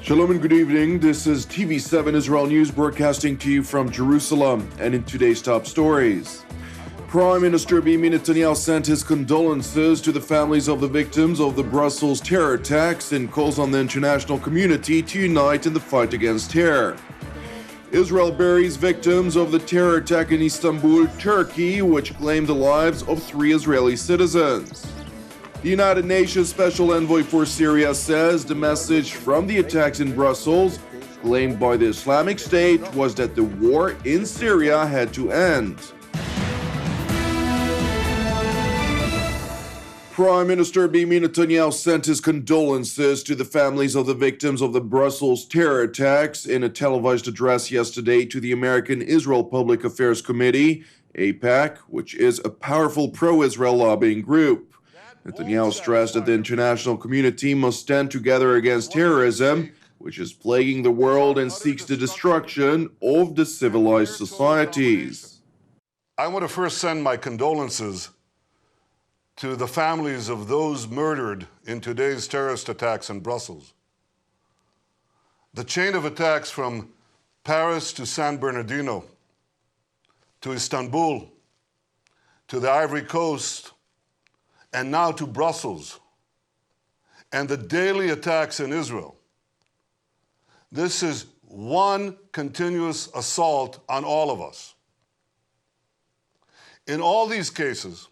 Shalom and good evening. This is TV7 Israel News broadcasting to you from Jerusalem. And in today's top stories, Prime Minister Benjamin Netanyahu sent his condolences to the families of the victims of the Brussels terror attacks and calls on the international community to unite in the fight against terror. Israel buries victims of the terror attack in Istanbul, Turkey, which claimed the lives of 3 Israeli citizens. The United Nations Special Envoy for Syria says the message from the attacks in Brussels, claimed by the Islamic State, was that the war in Syria had to end. Prime Minister Benjamin Netanyahu sent his condolences to the families of the victims of the Brussels terror attacks in a televised address yesterday to the American Israel Public Affairs Committee, AIPAC, which is a powerful pro-Israel lobbying group. Netanyahu stressed that the international community must stand together against terrorism, which is plaguing the world and seeks the destruction of the civilized societies. I want to first send my condolences to the families of those murdered in today's terrorist attacks in Brussels. The chain of attacks from Paris to San Bernardino, to Istanbul, to the Ivory Coast, and now to Brussels, and the daily attacks in Israel. This is one continuous assault on all of us. In all these cases,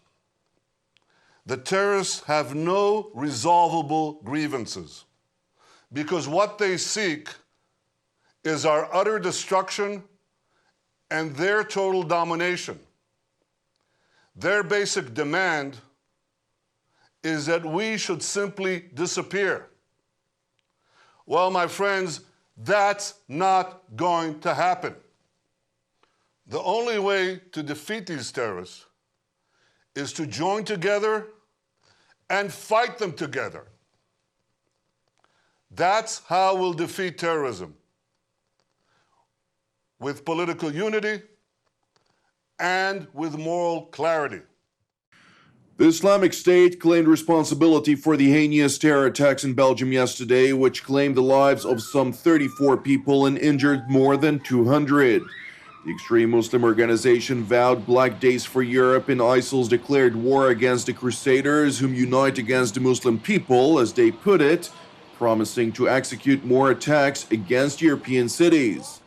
the terrorists have no resolvable grievances because what they seek is our utter destruction and their total domination. Their basic demand is that we should simply disappear. Well, my friends, that's not going to happen. The only way to defeat these terrorists is to join together and fight them together. That's how we'll defeat terrorism, with political unity and with moral clarity. The Islamic State claimed responsibility for the heinous terror attacks in Belgium yesterday, which claimed the lives of some 34 people and injured more than 200. The extreme Muslim organization vowed Black Days for Europe in ISIL's declared war against the Crusaders, whom unite against the Muslim people, as they put it, promising to execute more attacks against European cities.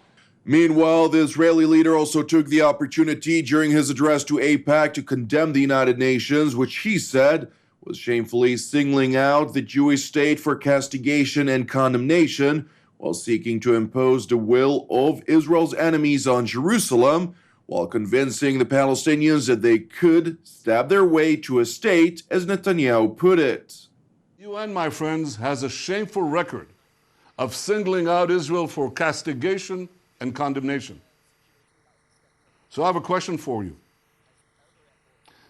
Meanwhile, the Israeli leader also took the opportunity during his address to AIPAC to condemn the United Nations, which he said was shamefully singling out the Jewish state for castigation and condemnation, while seeking to impose the will of Israel's enemies on Jerusalem, while convincing the Palestinians that they could stab their way to a state, as Netanyahu put it. The UN, my friends, has a shameful record of singling out Israel for castigation and condemnation. So I have a question for you.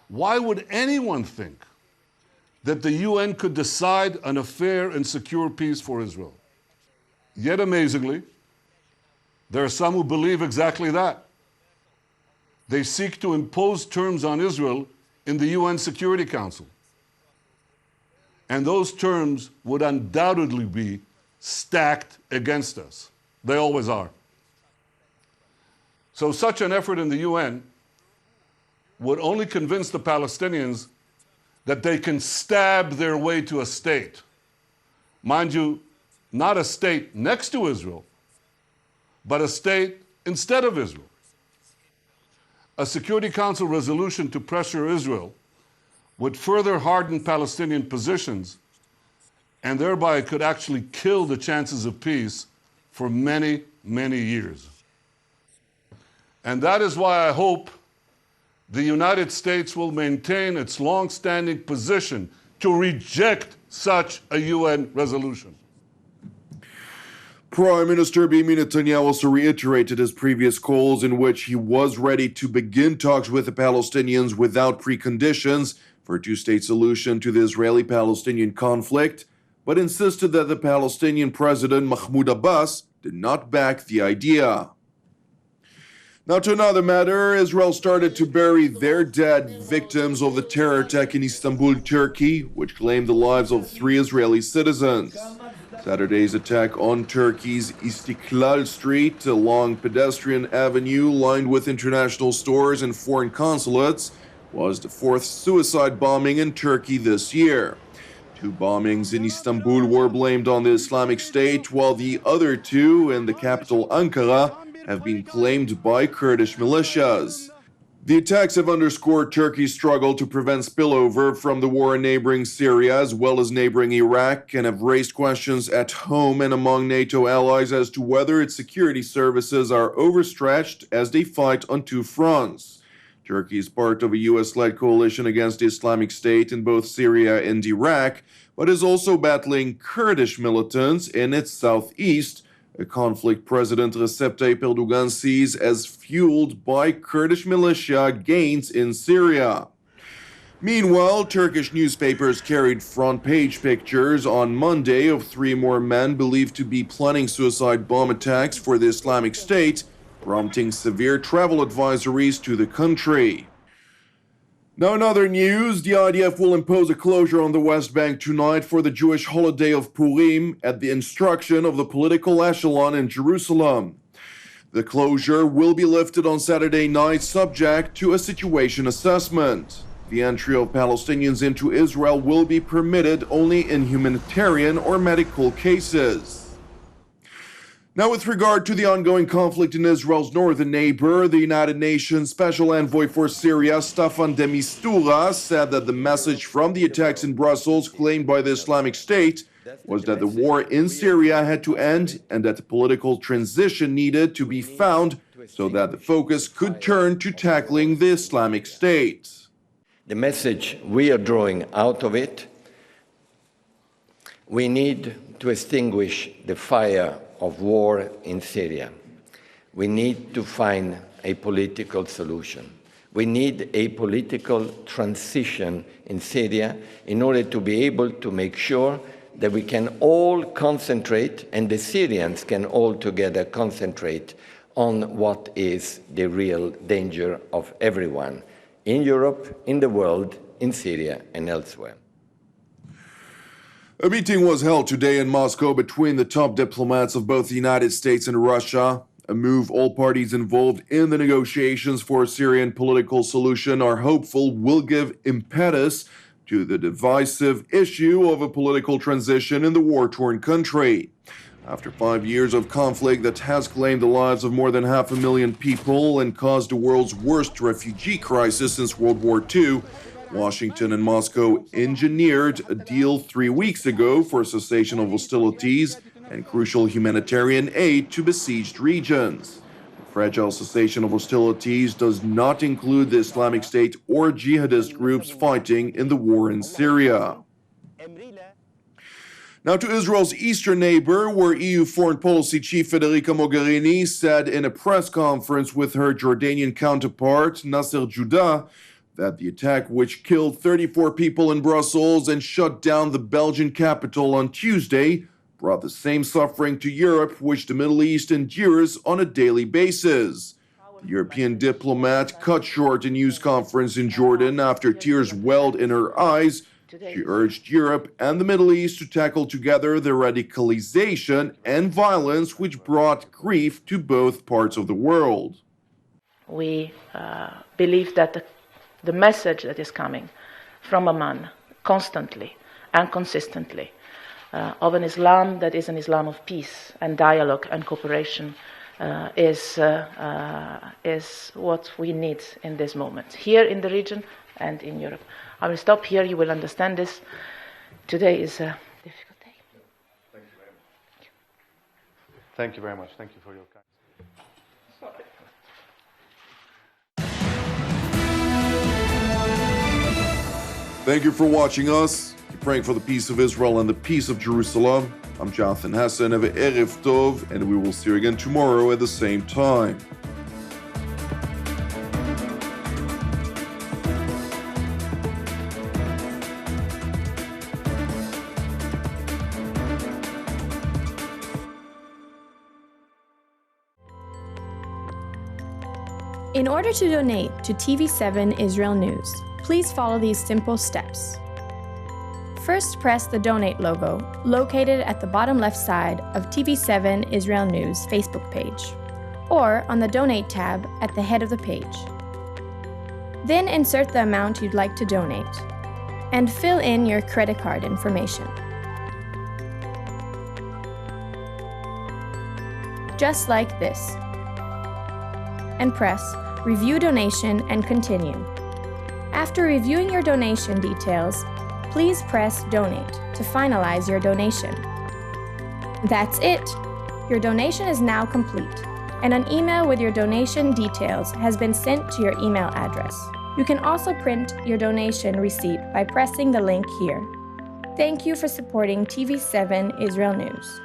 Why would anyone think that the UN could decide on a fair and secure peace for Israel? Yet amazingly, there are some who believe exactly that. They seek to impose terms on Israel in the UN Security Council. And those terms would undoubtedly be stacked against us. They always are. So such an effort in the UN would only convince the Palestinians that they can stab their way to a state. Mind you, not a state next to Israel, but a state instead of Israel. A Security Council resolution to pressure Israel would further harden Palestinian positions and thereby could actually kill the chances of peace for many, many years. And that is why I hope the United States will maintain its long-standing position to reject such a UN resolution. Prime Minister Benjamin Netanyahu also reiterated his previous calls in which he was ready to begin talks with the Palestinians without preconditions for a two-state solution to the Israeli-Palestinian conflict, but insisted that the Palestinian President Mahmoud Abbas did not back the idea. Now to another matter, Israel started to bury their dead victims of the terror attack in Istanbul, Turkey, which claimed the lives of 3 Israeli citizens. Saturday's attack on Turkey's Istiklal Street, a long pedestrian avenue lined with international stores and foreign consulates, was the fourth suicide bombing in Turkey this year. 2 bombings in Istanbul were blamed on the Islamic State, while the other 2 in the capital Ankara have been claimed by Kurdish militias. The attacks have underscored Turkey's struggle to prevent spillover from the war in neighboring Syria as well as neighboring Iraq, and have raised questions at home and among NATO allies as to whether its security services are overstretched as they fight on 2 fronts. Turkey is part of a US-led coalition against the Islamic State in both Syria and Iraq, but is also battling Kurdish militants in its southeast, a conflict President Recep Tayyip Erdogan sees as fueled by Kurdish militia gains in Syria. Meanwhile, Turkish newspapers carried front-page pictures on Monday of 3 more men believed to be planning suicide bomb attacks for the Islamic State, prompting severe travel advisories to the country. Now in other news, the IDF will impose a closure on the West Bank tonight for the Jewish holiday of Purim at the instruction of the political echelon in Jerusalem. The closure will be lifted on Saturday night subject to a situation assessment. The entry of Palestinians into Israel will be permitted only in humanitarian or medical cases. Now, with regard to the ongoing conflict in Israel's northern neighbor, the United Nations Special Envoy for Syria, Staffan de Mistura, said that the message from the attacks in Brussels claimed by the Islamic State was that the war in Syria had to end and that the political transition needed to be found so that the focus could turn to tackling the Islamic State. The message we are drawing out of it, we need to extinguish the fire of war in Syria. We need to find a political solution. We need a political transition in Syria in order to be able to make sure that we can all concentrate, and the Syrians can all together concentrate on what is the real danger of everyone in Europe, in the world, in Syria, and elsewhere. A meeting was held today in Moscow between the top diplomats of both the United States and Russia, a move all parties involved in the negotiations for a Syrian political solution are hopeful will give impetus to the divisive issue of a political transition in the war-torn country. After 5 years of conflict that has claimed the lives of more than 500,000 people and caused the world's worst refugee crisis since World War II, Washington and Moscow engineered a deal 3 weeks ago for a cessation of hostilities and crucial humanitarian aid to besieged regions. The fragile cessation of hostilities does not include the Islamic State or jihadist groups fighting in the war in Syria. Now to Israel's eastern neighbor, where EU Foreign Policy Chief Federica Mogherini said in a press conference with her Jordanian counterpart, Nasser Judah, that the attack, which killed 34 people in Brussels and shut down the Belgian capital on Tuesday, brought the same suffering to Europe, which the Middle East endures on a daily basis. The European diplomat cut short a news conference in Jordan after tears welled in her eyes. She urged Europe and the Middle East to tackle together the radicalization and violence which brought grief to both parts of the world. We believe that the message that is coming from Amman constantly and consistently of an Islam that is an Islam of peace and dialogue and cooperation is what we need in this moment, here in the region and in Europe. I will stop here. You will understand this. Today is a difficult day. Thank you very much. Thank you very much. Thank you for your kindness. Thank you for watching us. Keep praying for the peace of Israel and the peace of Jerusalem. I'm Jonathan Hassan. Have an Erev Tov, and we will see you again tomorrow at the same time. In order to donate to TV7 Israel News, please follow these simple steps. First, press the Donate logo, located at the bottom left side of TV7 Israel News Facebook page, or on the Donate tab at the head of the page. Then insert the amount you'd like to donate, and fill in your credit card information. Just like this. And press Review Donation and continue. After reviewing your donation details, please press Donate to finalize your donation. That's it! Your donation is now complete, and an email with your donation details has been sent to your email address. You can also print your donation receipt by pressing the link here. Thank you for supporting TV7 Israel News.